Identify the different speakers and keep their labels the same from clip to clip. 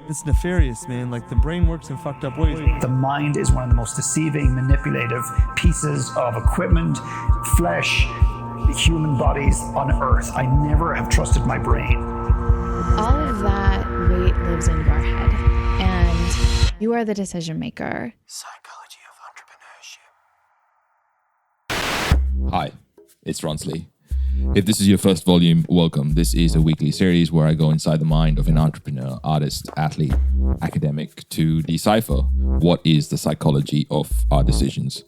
Speaker 1: It's nefarious, man. Like, the brain works in fucked up ways.
Speaker 2: The mind is one of the most deceiving, manipulative pieces of equipment, flesh, human bodies on earth. I never have trusted my brain.
Speaker 3: All of that weight lives in your head, and you are the decision maker.
Speaker 4: Psychology of Entrepreneurship.
Speaker 5: Hi, it's Ronsley. If this is your first volume, welcome. This is a weekly series where I go inside the mind of an entrepreneur, artist, athlete, academic to decipher what is the psychology of our decisions.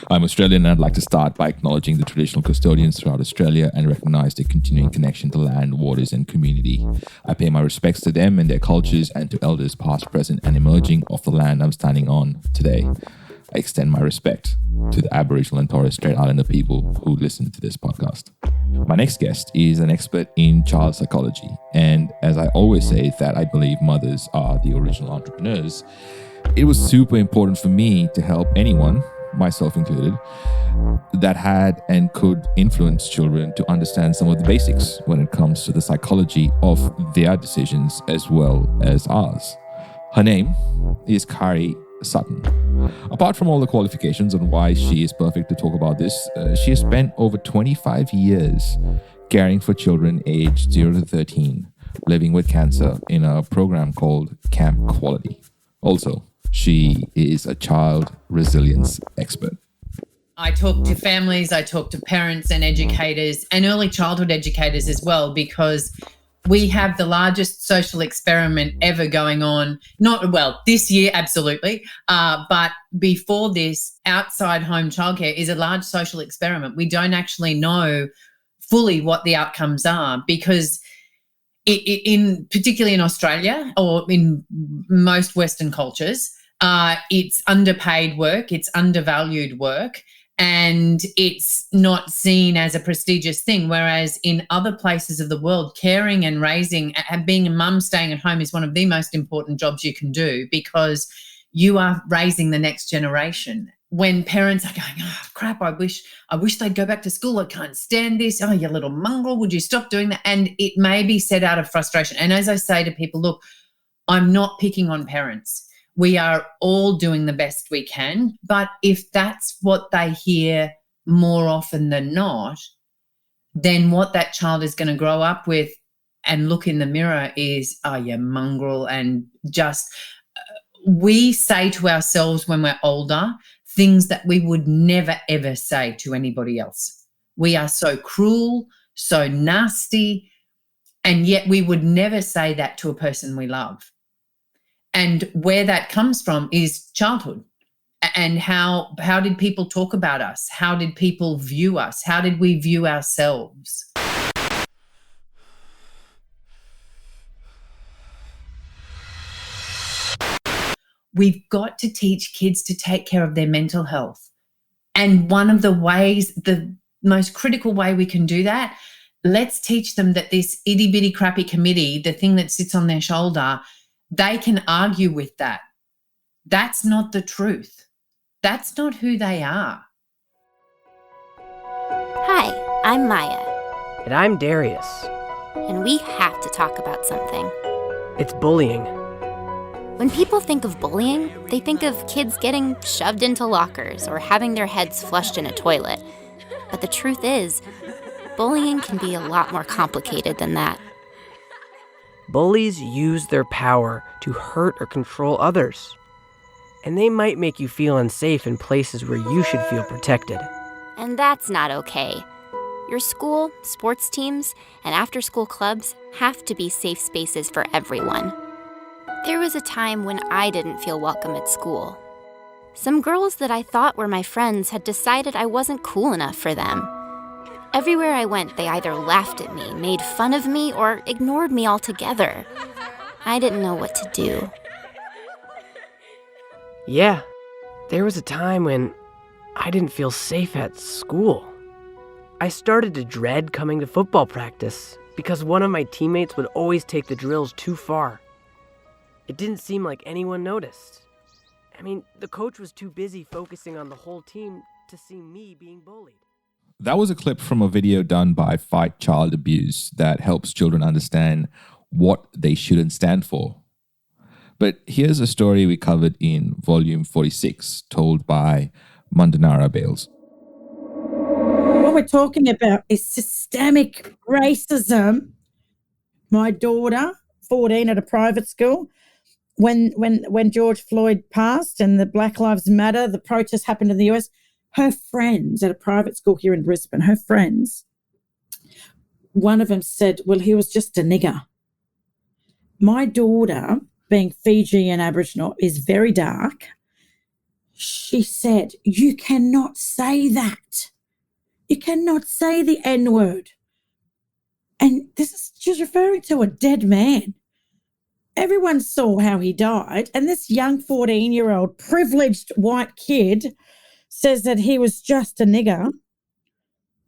Speaker 5: I'm Australian, and I'd like to start by acknowledging the traditional custodians throughout Australia and recognize their continuing connection to land, waters, and community. I pay my respects to them and their cultures and to elders past, present, and emerging of the land I'm standing on today. I extend my respect to the Aboriginal and Torres Strait Islander people who listen to this podcast. My next guest is an expert in child psychology, and as I always say that I believe mothers are the original entrepreneurs, it was super important for me to help anyone, myself included, that had and could influence children to understand some of the basics when it comes to the psychology of their decisions as well as ours. Her name is Kari Sutton. Apart from all the qualifications on why she is perfect to talk about this, she has spent over 25 years caring for children aged 0 to 13 living with cancer in a program called Camp Quality. Also, she is a child resilience expert.
Speaker 6: I talk to families, I talk to parents and educators and early childhood educators as well, because we have the largest social experiment ever going on. This year, absolutely. But before this, outside home childcare is a large social experiment. We don't actually know fully what the outcomes are, because particularly in Australia or in most Western cultures, it's underpaid work, it's undervalued work, and it's not seen as a prestigious thing. Whereas in other places of the world, caring and raising and being a mum, staying at home is one of the most important jobs you can do, because you are raising the next generation. When parents are going, oh, crap, I wish they'd go back to school. I can't stand this. Oh, you little mongrel, would you stop doing that? And it may be said out of frustration. And as I say to people, look, I'm not picking on parents. We are all doing the best we can. But if that's what they hear more often than not, then what that child is going to grow up with and look in the mirror is, oh, you mongrel. And just we say to ourselves when we're older things that we would never, ever say to anybody else. We are so cruel, so nasty, and yet we would never say that to a person we love. And where that comes from is childhood. And how did people talk about us? How did people view us? How did we view ourselves? We've got to teach kids to take care of their mental health. And one of the ways, the most critical way we can do that, let's teach them that this itty bitty crappy committee, the thing that sits on their shoulder, they can argue with that. That's not the truth. That's not who they are.
Speaker 7: Hi, I'm Maya.
Speaker 8: And I'm Darius.
Speaker 7: And we have to talk about something.
Speaker 8: It's bullying.
Speaker 7: When people think of bullying, they think of kids getting shoved into lockers or having their heads flushed in a toilet. But the truth is, bullying can be a lot more complicated than that.
Speaker 8: Bullies use their power to hurt or control others. And they might make you feel unsafe in places where you should feel protected.
Speaker 7: And that's not okay. Your school, sports teams, and after-school clubs have to be safe spaces for everyone. There was a time when I didn't feel welcome at school. Some girls that I thought were my friends had decided I wasn't cool enough for them. Everywhere I went, they either laughed at me, made fun of me, or ignored me altogether. I didn't know what to do.
Speaker 8: Yeah, there was a time when I didn't feel safe at school. I started to dread coming to football practice because one of my teammates would always take the drills too far. It didn't seem like anyone noticed. I mean, the coach was too busy focusing on the whole team to see me being bullied.
Speaker 5: That was a clip from a video done by Fight Child Abuse that helps children understand what they shouldn't stand for. But here's a story we covered in volume 46, told by Mandanara Bales.
Speaker 9: What we're talking about is systemic racism. My daughter, 14, at a private school, when George Floyd passed and the Black Lives Matter, the protests happened in the US, her friends at a private school here in Brisbane, her friends, one of them said, well, he was just a nigger. My daughter, being Fijian Aboriginal, is very dark. She said, you cannot say that. You cannot say the N-word. And she was referring to a dead man. Everyone saw how he died. And this young 14-year-old privileged white kid says that he was just a nigger.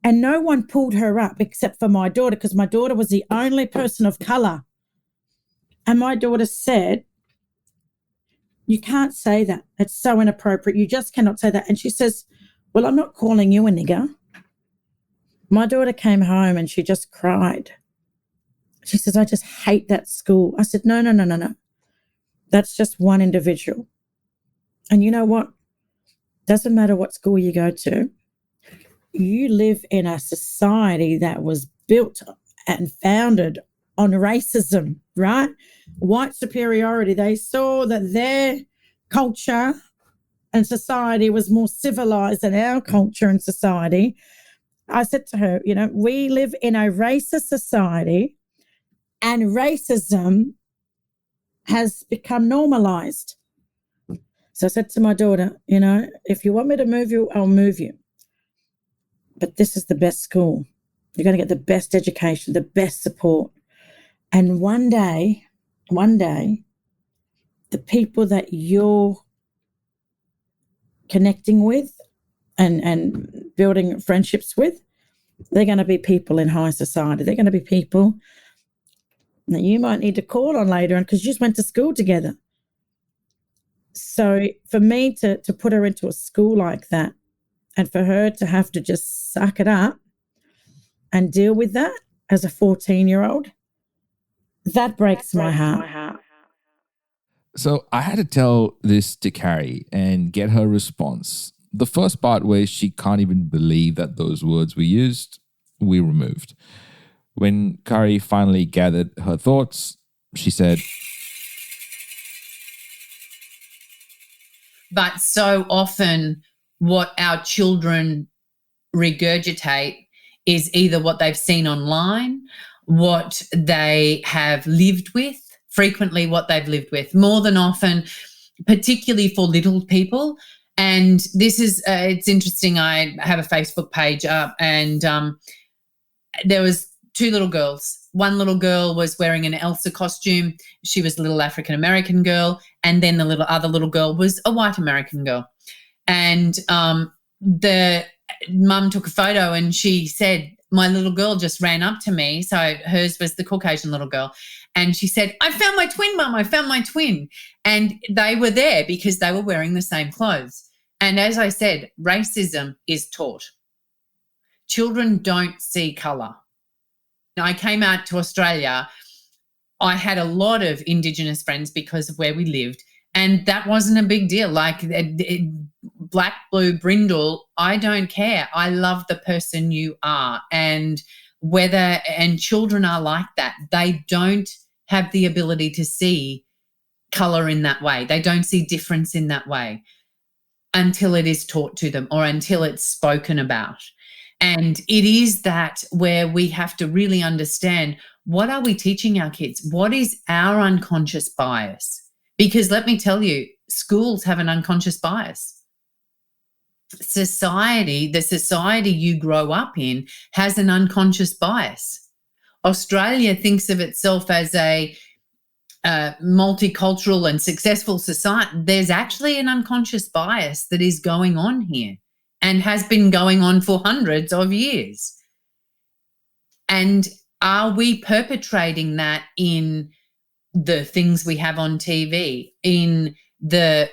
Speaker 9: And no one pulled her up except for my daughter, because my daughter was the only person of colour. And my daughter said, you can't say that. It's so inappropriate. You just cannot say that. And she says, well, I'm not calling you a nigger. My daughter came home and she just cried. She says, I just hate that school. I said, no. That's just one individual. And you know what? Doesn't matter what school you go to. You live in a society that was built and founded on racism, right? White superiority. They saw that their culture and society was more civilized than our culture and society. I said to her, we live in a racist society and racism has become normalized. So I said to my daughter, if you want me to move you, I'll move you. But this is the best school. You're going to get the best education, the best support. And one day, the people that you're connecting with and building friendships with, they're going to be people in high society. They're going to be people that you might need to call on later on because you just went to school together. So for me to put her into a school like that and for her to have to just suck it up and deal with that as a 14-year-old, that breaks my heart.
Speaker 5: So I had to tell this to Kari and get her response. The first part where she can't even believe that those words were used, we removed. When Kari finally gathered her thoughts, she said,
Speaker 6: but so often what our children regurgitate is either what they've seen online, what they have lived with, frequently what they've lived with, more than often, particularly for little people. And this is, it's interesting, I have a Facebook page up and there was two little girls. One little girl was wearing an Elsa costume. She was a little African-American girl. And then the other little girl was a white American girl. And the mum took a photo and she said, my little girl just ran up to me. So hers was the Caucasian little girl. And she said, I found my twin, Mum. I found my twin. And they were there because they were wearing the same clothes. And as I said, racism is taught. Children don't see colour. I came out to Australia. I had a lot of Indigenous friends because of where we lived. And that wasn't a big deal. Like black, blue, brindle, I don't care. I love the person you are. And children are like that. They don't have the ability to see colour in that way. They don't see difference in that way until it is taught to them or until it's spoken about. And it is that where we have to really understand, what are we teaching our kids? What is our unconscious bias? Because let me tell you, schools have an unconscious bias. Society, the society you grow up in, has an unconscious bias. Australia thinks of itself as a multicultural and successful society. There's actually an unconscious bias that is going on here and has been going on for hundreds of years. And are we perpetrating that in the things we have on TV, in the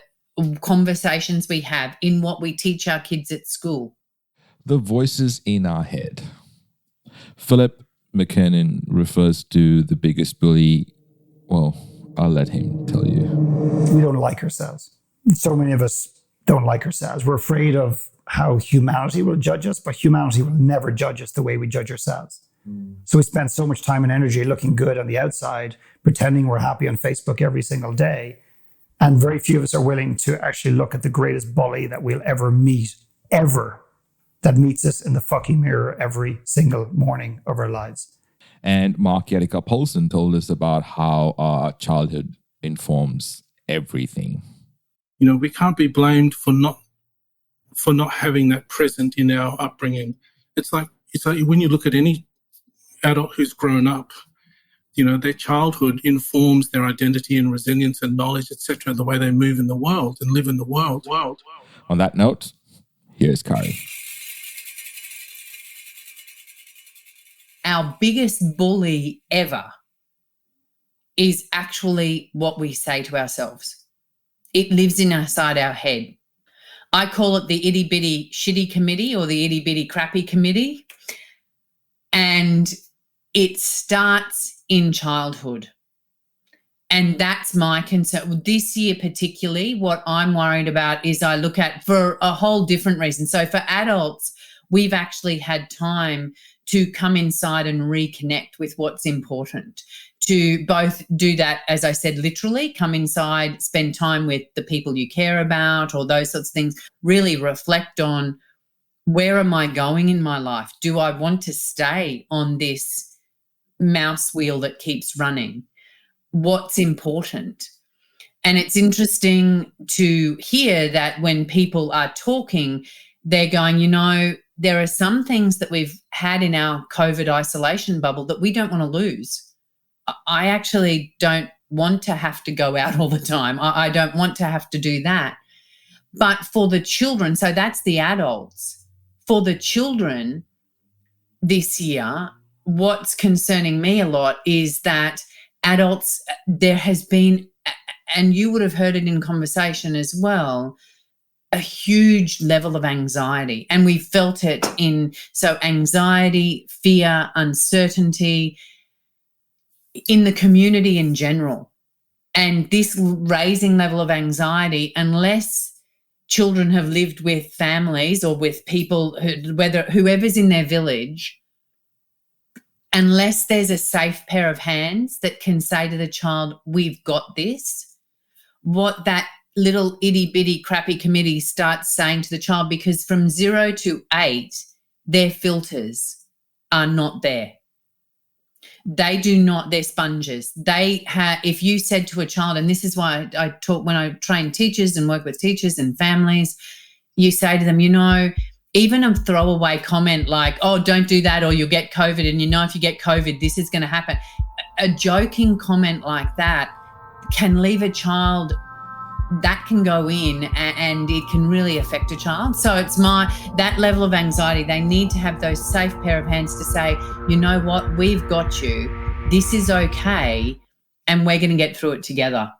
Speaker 6: conversations we have, in what we teach our kids at school?
Speaker 5: The voices in our head. Philip McKernan refers to the biggest bully. Well, I'll let him tell you.
Speaker 2: we don't like ourselves. So many of us don't like ourselves. We're afraid of how humanity will judge us, but humanity will never judge us the way we judge ourselves. So we spend so much time and energy looking good on the outside, pretending we're happy on Facebook every single day. And very few of us are willing to actually look at the greatest bully that we'll ever meet, ever, that meets us in the fucking mirror every single morning of our lives.
Speaker 5: And Mark Yerika Paulson told us about how our childhood informs everything.
Speaker 10: You know, we can't be blamed for not having that present in our upbringing. It's like when you look at any adult who's grown up, you know, their childhood informs their identity and resilience and knowledge, etc., the way they move in the world and live in the world.
Speaker 5: On that note, here's Kari.
Speaker 6: Our biggest bully ever is actually what we say to ourselves. It lives inside our head. I call it the itty bitty shitty committee or the itty bitty crappy committee. And it starts in childhood. And that's my concern. This year particularly, what I'm worried about is I look at for a whole different reason. So for adults, we've actually had time to come inside and reconnect with what's important, to both do that, as I said, literally, come inside, spend time with the people you care about or those sorts of things, really reflect on where am I going in my life? Do I want to stay on this mouse wheel that keeps running? What's important? And it's interesting to hear that when people are talking, they're going, you know, there are some things that we've had in our COVID isolation bubble that we don't want to lose. I actually don't want to have to go out all the time. I don't want to have to do that. But for the children, so that's the adults. For the children this year, what's concerning me a lot is that adults, there has been, and you would have heard it in conversation as well, a huge level of anxiety. And we felt it so anxiety, fear, uncertainty in the community in general. And this raising level of anxiety, unless children have lived with families or with people, whoever's in their village, unless there's a safe pair of hands that can say to the child, we've got this, what that little itty-bitty crappy committee starts saying to the child, because from 0 to 8, their filters are not there. They do not, they're sponges. If you said to a child, and this is why I talk when I train teachers and work with teachers and families, you say to them, you know, even a throwaway comment like, oh, don't do that or you'll get COVID, and you know if you get COVID, this is going to happen. A joking comment like that can leave a child, that can go in and it can really affect a child. So it's that level of anxiety, they need to have those safe pair of hands to say, you know what, we've got you, this is okay, and we're going to get through it together.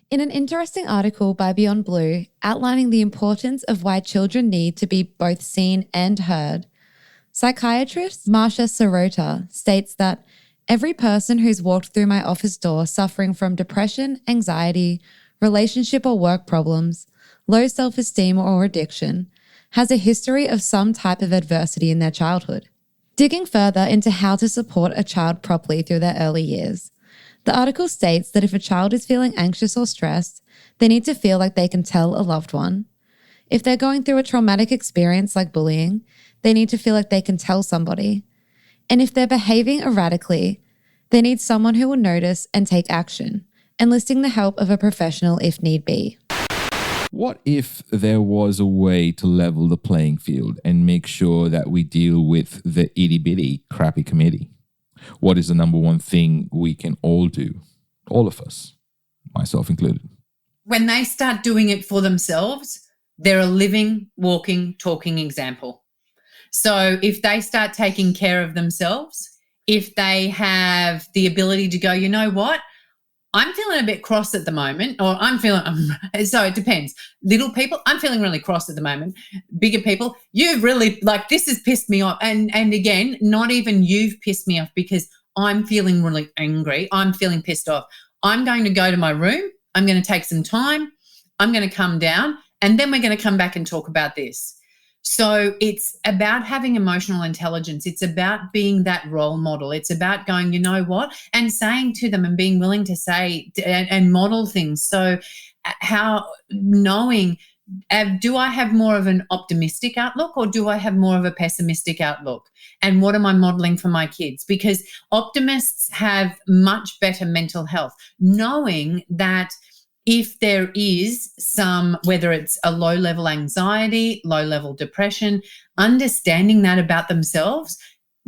Speaker 11: In an interesting article by Beyond Blue outlining the importance of why children need to be both seen and heard, psychiatrist Marsha Sirota states that every person who's walked through my office door suffering from depression, anxiety, relationship or work problems, low self-esteem or addiction, has a history of some type of adversity in their childhood. Digging further into how to support a child properly through their early years, the article states that if a child is feeling anxious or stressed, they need to feel like they can tell a loved one. If they're going through a traumatic experience like bullying, they need to feel like they can tell somebody. And if they're behaving erratically, they need someone who will notice and take action, enlisting the help of a professional if need be.
Speaker 5: What if there was a way to level the playing field and make sure that we deal with the itty-bitty crappy committee? What is the number one thing we can all do? All of us, myself included.
Speaker 6: When they start doing it for themselves, they're a living, walking, talking example. So if they start taking care of themselves, if they have the ability to go, you know what, I'm feeling a bit cross at the moment, or so it depends. Little people, I'm feeling really cross at the moment. Bigger people, you've really, this has pissed me off. And again, not even you've pissed me off, because I'm feeling really angry. I'm feeling pissed off. I'm going to go to my room. I'm going to take some time. I'm going to come down, and then we're going to come back and talk about this. So it's about having emotional intelligence. It's about being that role model. It's about going, you know what, and saying to them and being willing to say and model things. So how knowing, do I have more of an optimistic outlook or do I have more of a pessimistic outlook? And what am I modeling for my kids? Because optimists have much better mental health, knowing that if there is some, whether it's a low-level anxiety, low-level depression, understanding that about themselves,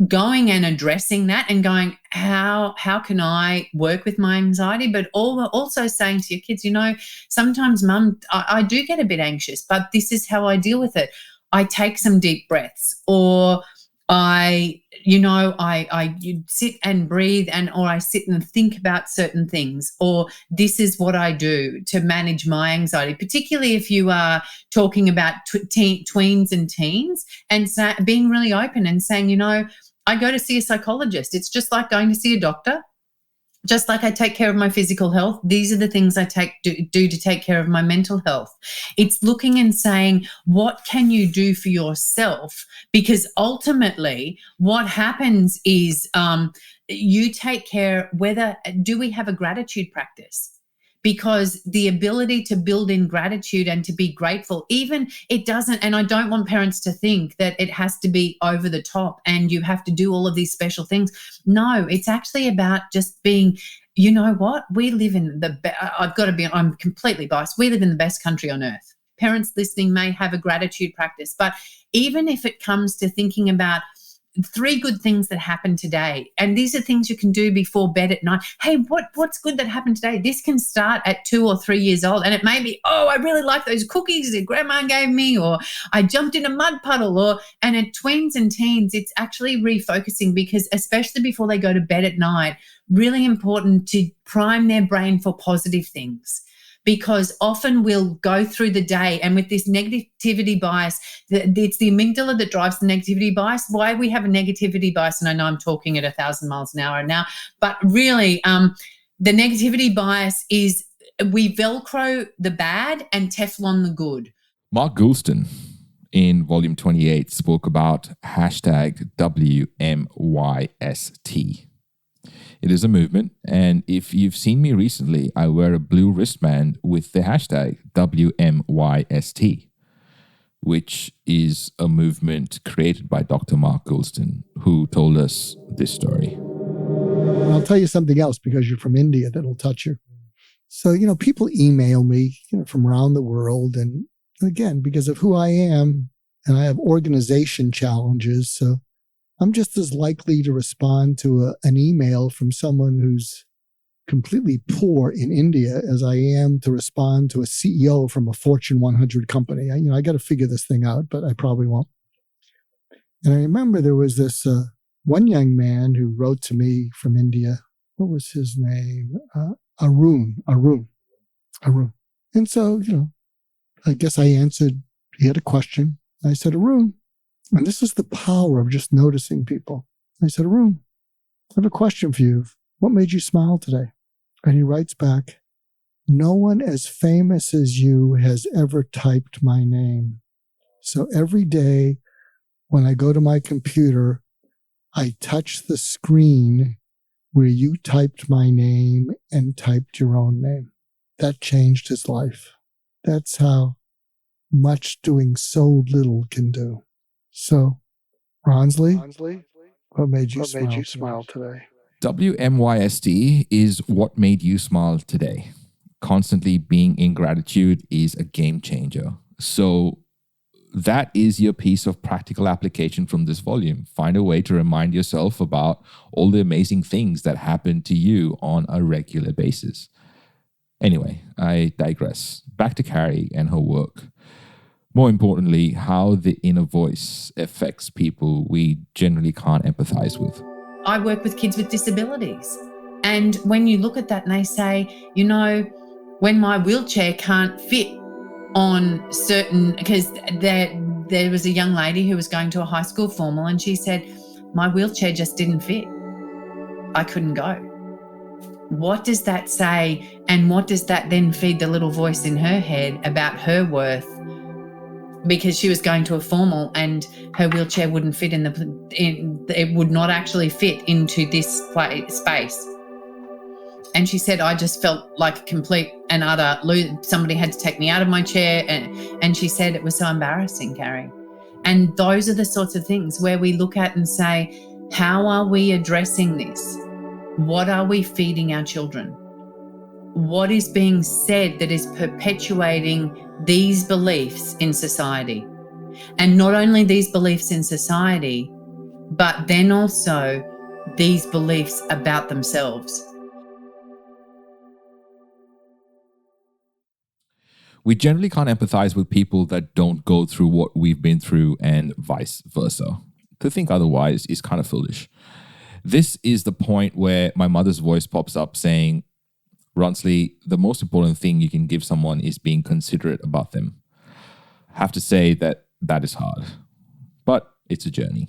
Speaker 6: going and addressing that and going, how can I work with my anxiety? But also saying to your kids, you know, sometimes, Mum, I do get a bit anxious, but this is how I deal with it. I take some deep breaths, or I sit and breathe, or I sit and think about certain things, or this is what I do to manage my anxiety, particularly if you are talking about tweens and teens, and being really open and saying, you know, I go to see a psychologist. It's just like going to see a doctor. Just like I take care of my physical health, these are the things I do to take care of my mental health. It's looking and saying, what can you do for yourself? Because ultimately what happens is you take care, do we have a gratitude practice? Because the ability to build in gratitude and to be grateful, even it doesn't, and I don't want parents to think that it has to be over the top and you have to do all of these special things. No, it's actually about just being, you know what, we live in I'm completely biased. We live in the best country on earth. Parents listening may have a gratitude practice, but even if it comes to thinking about 3 good things that happened today, and these are things you can do before bed at night. Hey, what's good that happened today? This can start at 2 or 3 years old, and it may be, I really like those cookies that grandma gave me, or I jumped in a mud puddle, and at tweens and teens, it's actually refocusing, because especially before they go to bed at night, really important to prime their brain for positive things. Because often we'll go through the day, and with this negativity bias, it's the amygdala that drives the negativity bias. Why we have a negativity bias, and I know I'm talking at 1,000 miles an hour now, but really the negativity bias is we Velcro the bad and Teflon the good.
Speaker 5: Mark Goulston in volume 28 spoke about hashtag WMYST. It is a movement, and if you've seen me recently, I wear a blue wristband with the hashtag WMYST, which is a movement created by Dr. Mark Goulston, who told us this story.
Speaker 12: I'll tell you something else, because you're from India, that'll touch you. So, people email me, from around the world, and again, because of who I am, and I have organization challenges, so I'm just as likely to respond to an email from someone who's completely poor in India as I am to respond to a CEO from a Fortune 100 company. I got to figure this thing out, but I probably won't. And I remember there was this one young man who wrote to me from India. What was his name? Arun. And so, I guess I answered. He had a question. I said, Arun. And this is the power of just noticing people. I said, Arun, I have a question for you. What made you smile today? And he writes back, no one as famous as you has ever typed my name. So every day when I go to my computer, I touch the screen where you typed my name and typed your own name. That changed his life. That's how much doing so little can do. So, Ronsley, what made you smile today?
Speaker 5: WMYST is what made you smile today. Constantly being in gratitude is a game changer. So that is your piece of practical application from this volume. Find a way to remind yourself about all the amazing things that happen to you on a regular basis. Anyway, I digress. Back to Kari and her work. More importantly, how the inner voice affects people we generally can't empathize with.
Speaker 6: I work with kids with disabilities. And when you look at that and they say, when my wheelchair can't fit on certain, because there was a young lady who was going to a high school formal and she said, my wheelchair just didn't fit. I couldn't go. What does that say? And what does that then feed the little voice in her head about her worth? Because she was going to a formal and her wheelchair wouldn't fit it would not actually fit into this space. And she said, I just felt like a complete and utter somebody had to take me out of my chair. And she said it was so embarrassing, Kari. And those are the sorts of things where we look at and say, how are we addressing this? What are we feeding our children? What is being said that is perpetuating these beliefs in society? And not only these beliefs in society, but then also these beliefs about themselves.
Speaker 5: We generally can't empathize with people that don't go through what we've been through and vice versa. To think otherwise is kind of foolish. This is the point where my mother's voice pops up saying, Ronsley, the most important thing you can give someone is being considerate about them. I have to say that is hard, but it's a journey.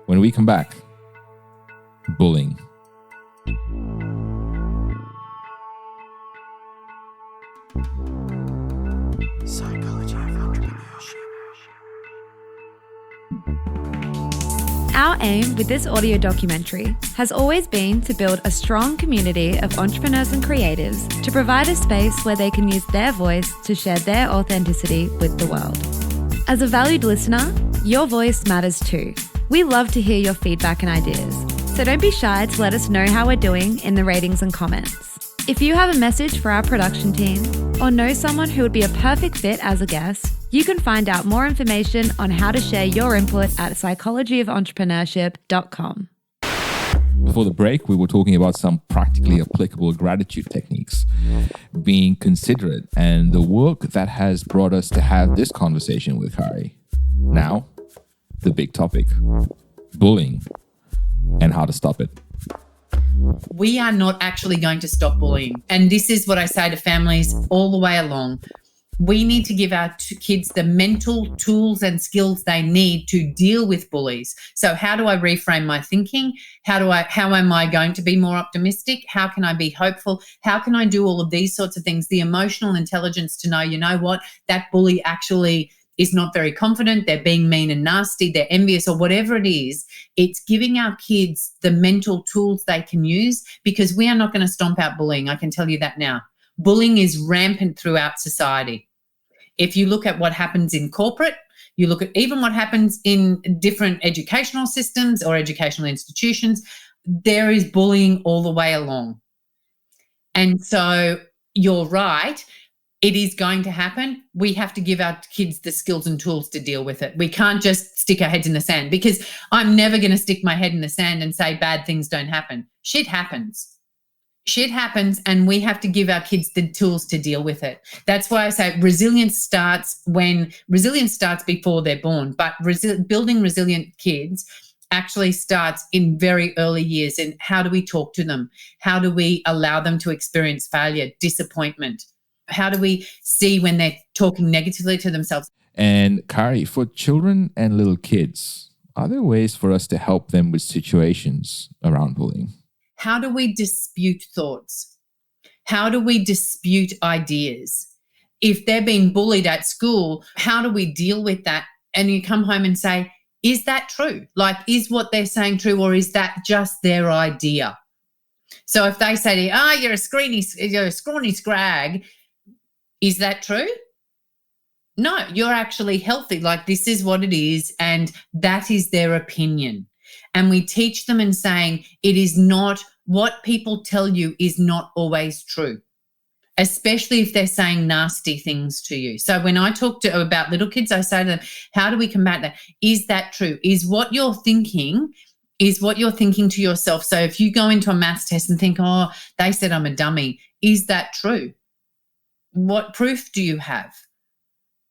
Speaker 5: When we come back, bullying.
Speaker 4: Psychology of entrepreneurship.
Speaker 11: Our aim with this audio documentary has always been to build a strong community of entrepreneurs and creatives to provide a space where they can use their voice to share their authenticity with the world. As a valued listener, your voice matters too. We love to hear your feedback and ideas, so don't be shy to let us know how we're doing in the ratings and comments. If you have a message for our production team or know someone who would be a perfect fit as a guest, you can find out more information on how to share your input at psychologyofentrepreneurship.com.
Speaker 5: Before the break, we were talking about some practically applicable gratitude techniques, being considerate, and the work that has brought us to have this conversation with Kari. Now, the big topic, bullying and how to stop it.
Speaker 6: We are not actually going to stop bullying. And this is what I say to families all the way along. We need to give our kids the mental tools and skills they need to deal with bullies. So how do I reframe my thinking? How am I going to be more optimistic? How can I be hopeful? How can I do all of these sorts of things? The emotional intelligence to know, you know what, that bully actually is not very confident, they're being mean and nasty, they're envious, or whatever it is. It's giving our kids the mental tools they can use, because we are not going to stomp out bullying. I can tell you that now. Bullying is rampant throughout society. If you look at what happens in corporate, you look at even what happens in different educational systems or educational institutions, there is bullying all the way along. And so you're right. It is going to happen. We have to give our kids the skills and tools to deal with it. We can't just stick our heads in the sand, because I'm never going to stick my head in the sand and say bad things don't happen. Shit happens. Shit happens, and we have to give our kids the tools to deal with it. That's why I say resilience starts before they're born, but building resilient kids actually starts in very early years. And how do we talk to them? How do we allow them to experience failure, disappointment? How do we see when they're talking negatively to themselves?
Speaker 5: And Kari, for children and little kids, are there ways for us to help them with situations around bullying?
Speaker 6: How do we dispute thoughts? How do we dispute ideas? If they're being bullied at school, how do we deal with that? And you come home and say, is that true? Like, is what they're saying true, or is that just their idea? So if they say to you, you're a scrawny scrag, is that true? No, you're actually healthy. Like, this is what it is, and that is their opinion. And we teach them in saying it is not what people tell you is not always true, especially if they're saying nasty things to you. So when I talk about little kids, I say to them, how do we combat that? Is that true? Is what you're thinking to yourself? So if you go into a maths test and think, they said I'm a dummy, is that true? What proof do you have?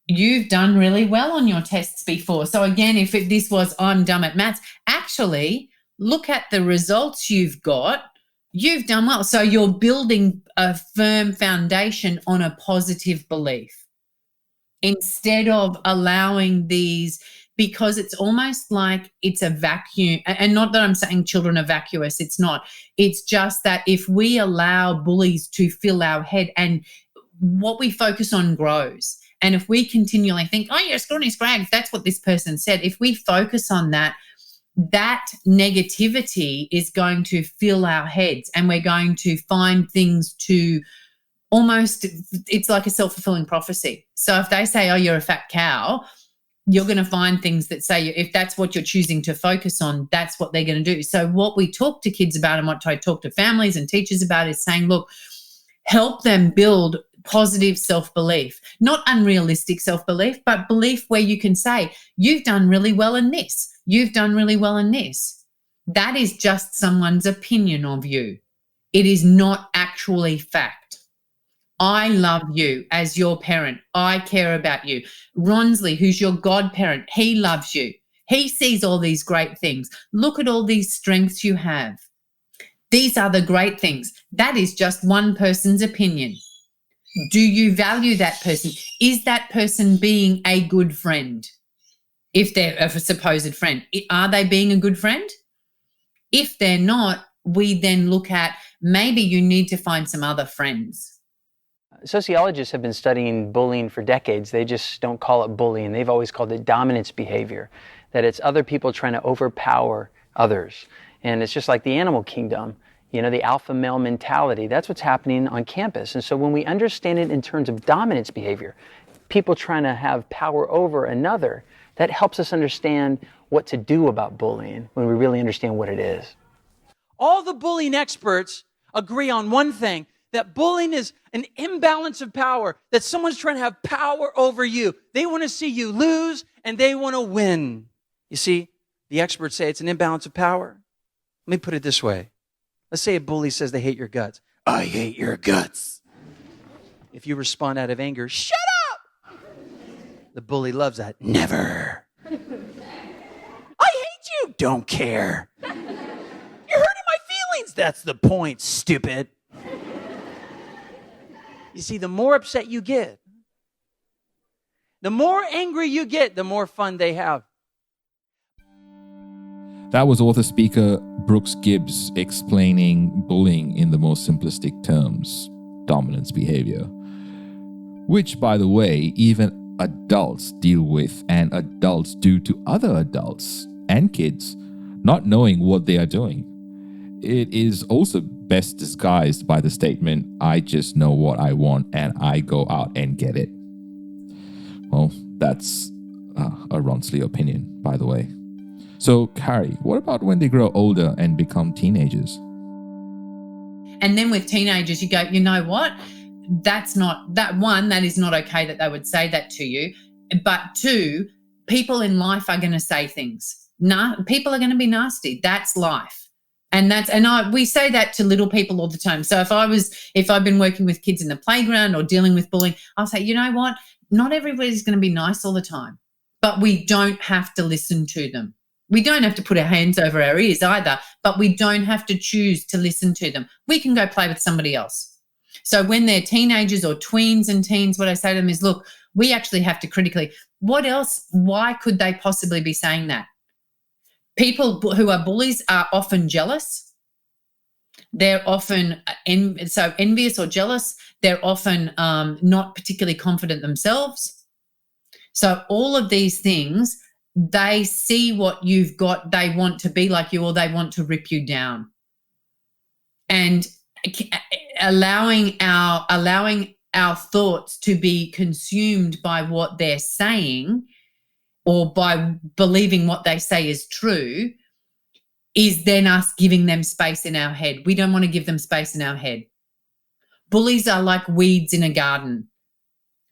Speaker 6: You've done really well on your tests before. So again, if this was I'm dumb at maths, actually look at the results you've got. You've done well. So you're building a firm foundation on a positive belief. instead of allowing these, because it's almost like it's a vacuum. And not that I'm saying children are vacuous, it's not. It's just that if we allow bullies to fill our head, and what we focus on grows. And if we continually think, oh, you're scrawny scrags, that's what this person said. If we focus on that, that negativity is going to fill our heads, and we're going to find things to almost, it's like a self-fulfilling prophecy. So if they say, oh, you're a fat cow, you're going to find things that say, if that's what you're choosing to focus on, that's what they're going to do. So what we talk to kids about, and what I talk to families and teachers about, is saying, look, help them build positive self-belief, not unrealistic self-belief, but belief where you can say, you've done really well in this, you've done really well in this. That is just someone's opinion of you. It is not actually fact. I love you as your parent. I care about you. Ronsley, who's your godparent, he loves you. He sees all these great things. Look at all these strengths you have. These are the great things. That is just one person's opinion. Do you value that person? Is that person being a good friend? If they're a supposed friend, are they being a good friend? If they're not, we then look at, maybe you need to find some other friends.
Speaker 13: Sociologists have been studying bullying for decades. They just don't call it bullying. They've always called it dominance behavior, that it's other people trying to overpower others. And it's just like the animal kingdom. You know, the alpha male mentality, that's what's happening on campus. And so when we understand it in terms of dominance behavior, people trying to have power over another, that helps us understand what to do about bullying when we really understand what it is.
Speaker 14: All the bullying experts agree on one thing, that bullying is an imbalance of power, that someone's trying to have power over you. They want to see you lose and they want to win. You see, the experts say it's an imbalance of power. Let me put it this way. Let's say a bully says they hate your guts. I hate your guts. If you respond out of anger, shut up! The bully loves that. Never. I hate you. Don't care. You're hurting my feelings. That's the point, stupid. You see, the more upset you get, the more angry you get, the more fun they have.
Speaker 5: That was author speaker Brooks Gibbs explaining bullying in the most simplistic terms, dominance behavior, which, by the way, even adults deal with, and adults do to other adults and kids, not knowing what they are doing. It is also best disguised by the statement, I just know what I want and I go out and get it. Well, that's a Ronsley opinion, by the way. So, Kari, what about when they grow older and become teenagers?
Speaker 6: And then with teenagers, you go, you know what? That's not, that one, that is not okay that they would say that to you. But two, people in life are going to say things. People are going to be nasty. That's life. And we say that to little people all the time. So if I've been working with kids in the playground or dealing with bullying, I'll say, you know what? Not everybody's going to be nice all the time, but we don't have to listen to them. We don't have to put our hands over our ears either, but we don't have to choose to listen to them. We can go play with somebody else. So when they're teenagers or tweens and teens, what I say to them is, look, we actually have to critically, what else, why could they possibly be saying that? People who are bullies are often jealous. They're often envious or jealous. They're often not particularly confident themselves. So all of these things, they see what you've got, they want to be like you, or they want to rip you down. And allowing our thoughts to be consumed by what they're saying, or by believing what they say is true, is then us giving them space in our head. We don't want to give them space in our head. Bullies are like weeds in a garden.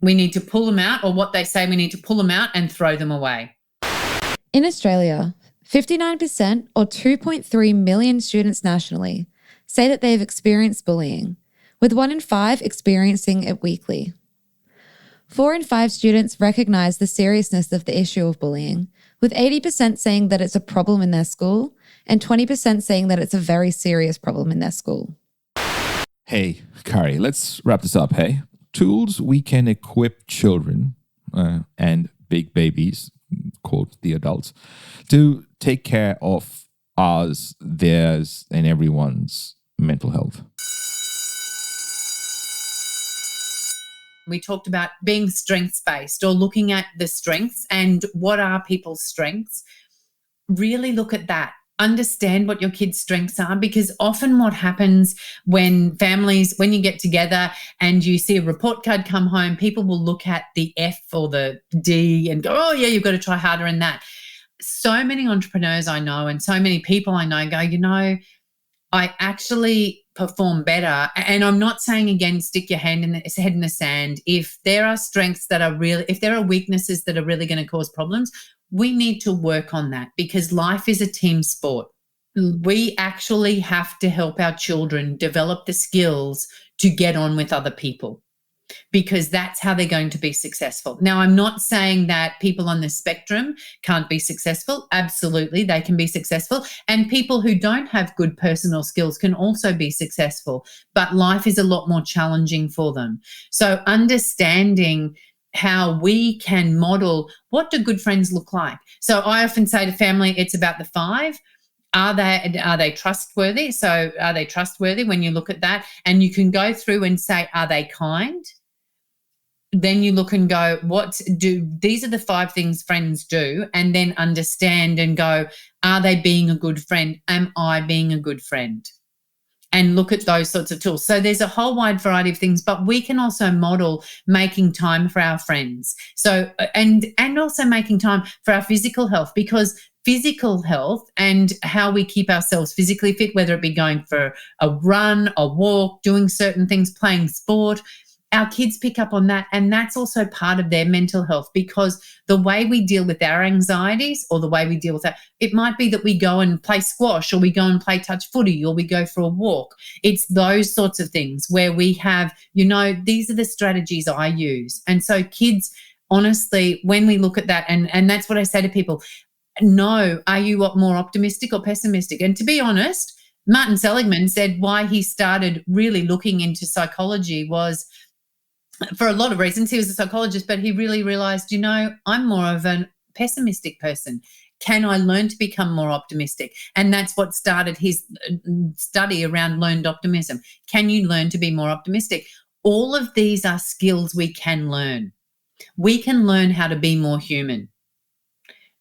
Speaker 6: We need to pull them out, or what they say, we need to pull them out and throw them away.
Speaker 11: In Australia, 59% or 2.3 million students nationally say that they have experienced bullying, with 1 in 5 experiencing it weekly. 4 in 5 students recognise the seriousness of the issue of bullying, with 80% saying that it's a problem in their school and 20% saying that it's a very serious problem in their school.
Speaker 5: Hey, Kari, let's wrap this up, hey? Tools we can equip children, and big babies, quote the adults, to take care of ours, theirs, and everyone's mental health?
Speaker 6: We talked about being strengths-based, or looking at the strengths and what are people's strengths. Really look at that. Understand what your kids' strengths are, because often what happens when you get together and you see a report card come home, people will look at the F or the D and go, oh, yeah, you've got to try harder in that. So many entrepreneurs I know and so many people I know go, I actually perform better. And I'm not saying, again, stick your head in the sand. If there are strengths that are if there are weaknesses that are really going to cause problems, we need to work on that, because life is a team sport. We actually have to help our children develop the skills to get on with other people, because that's how they're going to be successful. Now, I'm not saying that people on the spectrum can't be successful. Absolutely, they can be successful. And people who don't have good personal skills can also be successful, but life is a lot more challenging for them. So understanding how we can model, what do good friends look like? So I often say to family, it's about the 5. Are they trustworthy? So are they trustworthy when you look at that? And you can go through and say, are they kind? Then you look and go, these are the 5 things friends do, and then understand and go, are they being a good friend? Am I being a good friend? And look at those sorts of tools. So there's a whole wide variety of things, but we can also model making time for our friends. So, and also making time for our physical health, because physical health and how we keep ourselves physically fit, whether it be going for a run, a walk, doing certain things, playing sport, our kids pick up on that, and that's also part of their mental health, because the way we deal with our anxieties, or the way we deal with that, it might be that we go and play squash, or we go and play touch footy, or we go for a walk. It's those sorts of things where we have, these are the strategies I use. And so kids, honestly, when we look at that, and that's what I say to people, are you more optimistic or pessimistic? And to be honest, Martin Seligman said why he started really looking into psychology was, for a lot of reasons, he was a psychologist, but he really realized, I'm more of a pessimistic person. Can I learn to become more optimistic? And that's what started his study around learned optimism. Can you learn to be more optimistic? All of these are skills we can learn. We can learn how to be more human,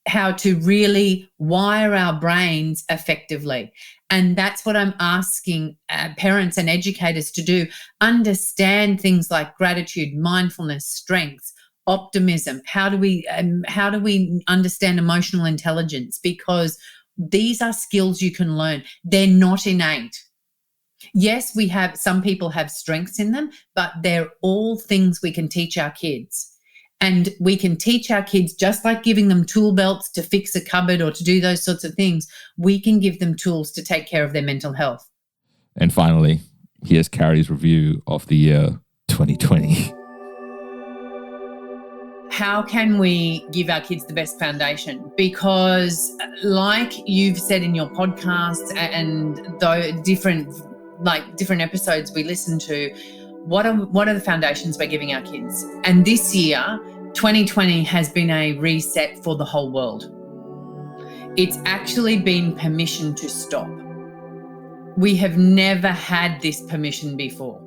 Speaker 6: how to really wire our brains effectively. And that's what I'm asking parents and educators to do. Understand things like gratitude, mindfulness, strengths, optimism. How do we understand emotional intelligence? Because these are skills you can learn. They're not innate. Yes, some people have strengths in them, but they're all things we can teach our kids. And we can teach our kids, just like giving them tool belts to fix a cupboard or to do those sorts of things, we can give them tools to take care of their mental health.
Speaker 5: And finally, here's Kari's review of the year 2020.
Speaker 6: How can we give our kids the best foundation? Because like you've said in your podcasts and different episodes we listen to, what are the foundations we're giving our kids? And this year, 2020, has been a reset for the whole world. It's actually been permission to stop. We have never had this permission before.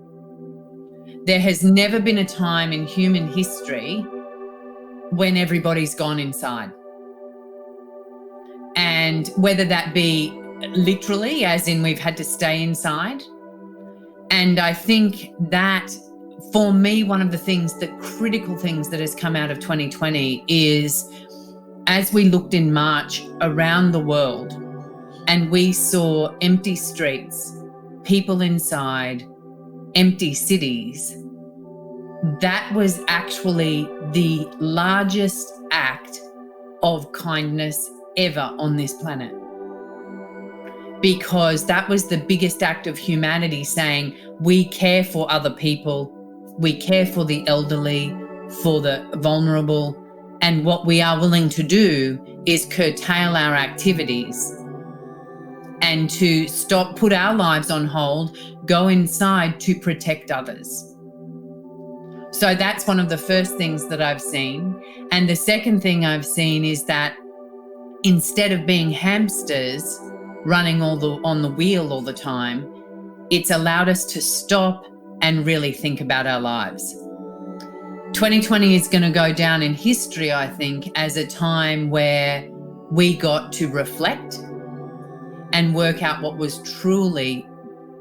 Speaker 6: There has never been a time in human history when everybody's gone inside. And whether that be literally, as in we've had to stay inside. And I think that, for me, one of the critical things that has come out of 2020 is, as we looked in March around the world and we saw empty streets, people inside, empty cities, that was actually the largest act of kindness ever on this planet. Because that was the biggest act of humanity, saying we care for other people, we care for the elderly, for the vulnerable, and what we are willing to do is curtail our activities and to put our lives on hold, go inside to protect others. So that's one of the first things that I've seen. And the second thing I've seen is that instead of being hamsters running on the wheel all the time, it's allowed us to stop and really think about our lives. 2020 is going to go down in history, I think, as a time where we got to reflect and work out what was truly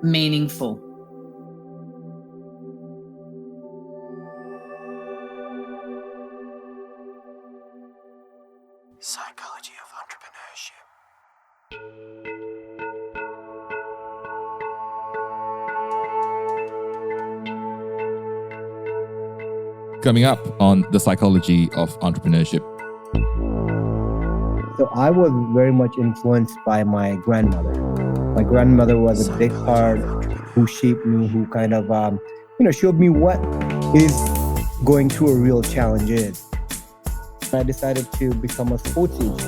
Speaker 6: meaningful.
Speaker 4: Psychology of entrepreneurship.
Speaker 5: Coming up on the psychology of entrepreneurship.
Speaker 15: So I was very much influenced by my grandmother. My grandmother was a big part who shaped me, who kind of, showed me what is going through a real challenge is. I decided to become a sports agent.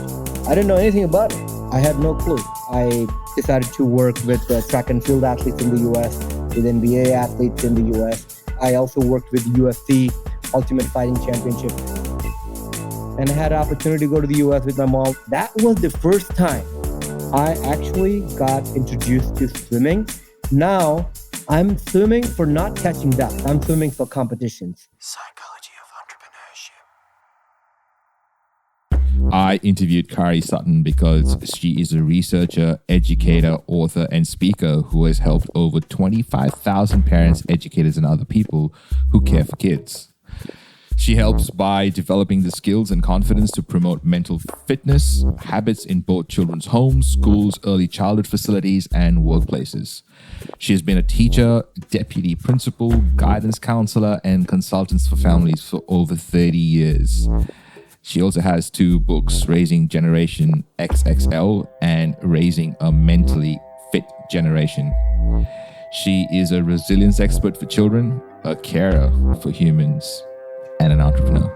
Speaker 15: I didn't know anything about it. I had no clue. I decided to work with track and field athletes in the US, with NBA athletes in the US. I also worked with UFC, Ultimate Fighting Championship. And I had an opportunity to go to the US with my mom. That was the first time I actually got introduced to swimming. Now, I'm swimming for not catching ducks. I'm swimming for competitions.
Speaker 4: Psychology of entrepreneurship.
Speaker 5: I interviewed Kari Sutton because she is a researcher, educator, author, and speaker who has helped over 25,000 parents, educators, and other people who care for kids. She helps by developing the skills and confidence to promote mental fitness habits in both children's homes, schools, early childhood facilities, and workplaces. She has been a teacher, deputy principal, guidance counselor, and consultant for families for over 30 years. She also has 2 books, Raising Generation XXL and Raising a Mentally Fit Generation. She is a resilience expert for children, a carer for humans, and an entrepreneur.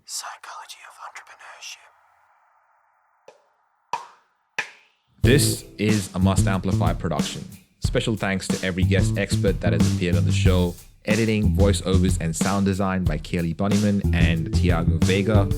Speaker 4: Psychology of entrepreneurship.
Speaker 5: This is a Must Amplify production. Special thanks to every guest expert that has appeared on the show. Editing, voiceovers, and sound design by Kaylee Bunnyman and Tiago Vega.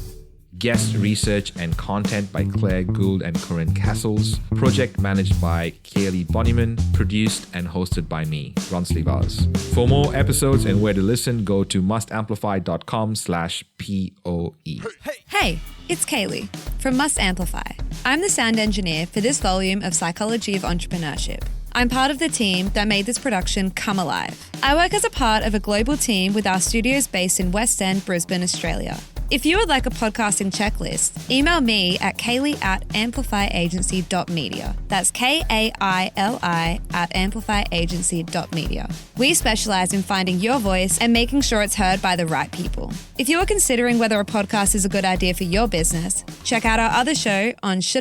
Speaker 5: Guest research and content by Claire Gould and Corinne Castles. Project managed by Kaylee Bunnyman. Produced and hosted by me, Ronsley Vaz. For more episodes and where to listen, go to mustamplify.com/POE.
Speaker 11: Hey, it's Kaylee from Must Amplify. I'm the sound engineer for this volume of Psychology of Entrepreneurship. I'm part of the team that made this production come alive. I work as a part of a global team with our studios based in West End, Brisbane, Australia. If you would like a podcasting checklist, email me at kaylee@amplifyagency.media. That's KAILI@amplifyagency.media. We specialize in finding your voice and making sure it's heard by the right people. If you are considering whether a podcast is a good idea for your business, check out our other show on Should